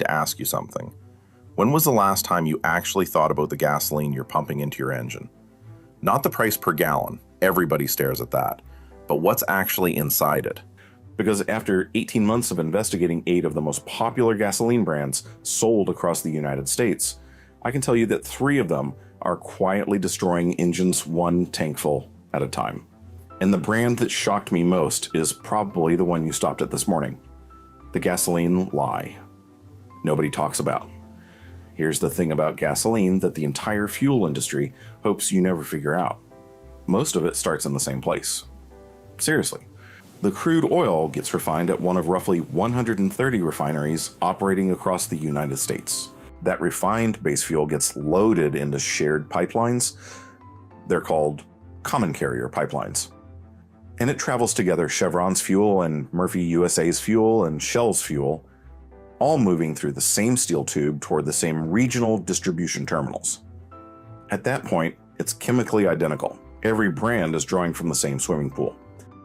to ask you something. When was the last time you actually thought about the gasoline you're pumping into your engine? Not the price per gallon, everybody stares at that, but what's actually inside it. Because after 18 months of investigating 8 of the most popular gasoline brands sold across the United States, I can tell you that 3 of them are quietly destroying engines one tankful at a time. And the brand that shocked me most is probably the one you stopped at this morning. The gasoline lie. Nobody talks about. Here's the thing about gasoline that the entire fuel industry hopes you never figure out. Most of it starts in the same place. Seriously. The crude oil gets refined at one of roughly 130 refineries operating across the United States. That refined base fuel gets loaded into shared pipelines. They're called common carrier pipelines. And it travels together Chevron's fuel and Murphy USA's fuel and Shell's fuel, all moving through the same steel tube toward the same regional distribution terminals. At that point, it's chemically identical. Every brand is drawing from the same swimming pool.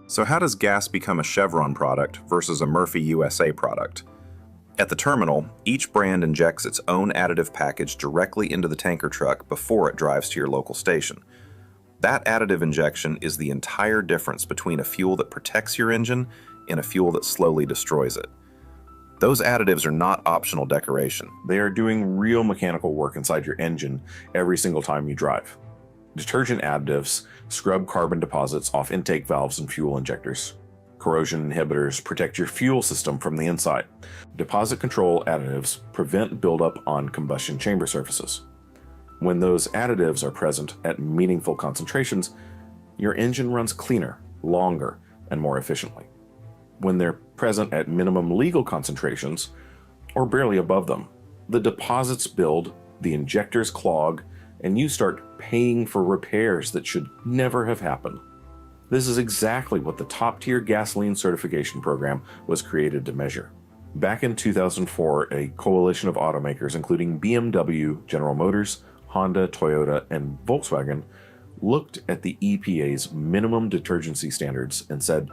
So how does gas become a Chevron product versus a Murphy USA product? At the terminal, each brand injects its own additive package directly into the tanker truck before it drives to your local station. That additive injection is the entire difference between a fuel that protects your engine and a fuel that slowly destroys it. Those additives are not optional decoration. They are doing real mechanical work inside your engine every single time you drive. Detergent additives scrub carbon deposits off intake valves and fuel injectors. Corrosion inhibitors protect your fuel system from the inside. Deposit control additives prevent buildup on combustion chamber surfaces. When those additives are present at meaningful concentrations, your engine runs cleaner, longer, and more efficiently. When they're present at minimum legal concentrations, or barely above them, the deposits build, the injectors clog, and you start paying for repairs that should never have happened. This is exactly what the top-tier gasoline certification program was created to measure. Back in 2004, a coalition of automakers, including BMW, General Motors, Honda, Toyota, and Volkswagen, looked at the EPA's minimum detergency standards and said,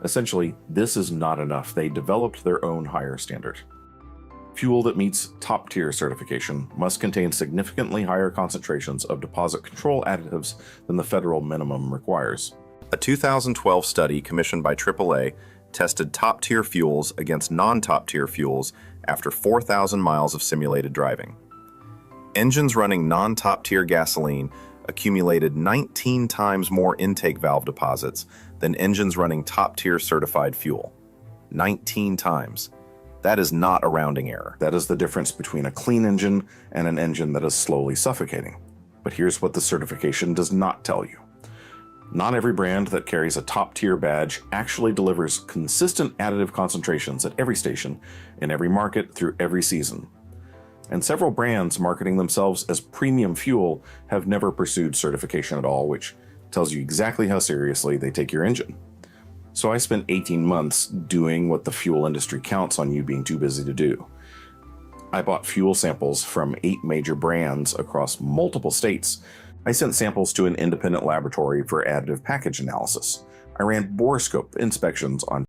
essentially, this is not enough. They developed their own higher standard. Fuel that meets top-tier certification must contain significantly higher concentrations of deposit control additives than the federal minimum requires. A 2012 study commissioned by AAA tested top-tier fuels against non-top-tier fuels after 4,000 miles of simulated driving. Engines running non-top-tier gasoline accumulated 19 times more intake valve deposits than engines running top-tier certified fuel. 19 times. That is not a rounding error. That is the difference between a clean engine and an engine that is slowly suffocating. But here's what the certification does not tell you. Not every brand that carries a top-tier badge actually delivers consistent additive concentrations at every station, in every market, through every season. And several brands marketing themselves as premium fuel have never pursued certification at all, which tells you exactly how seriously they take your engine. So I spent 18 months doing what the fuel industry counts on you being too busy to do. I bought fuel samples from 8 major brands across multiple states. I sent samples to an independent laboratory for additive package analysis. I ran borescope inspections on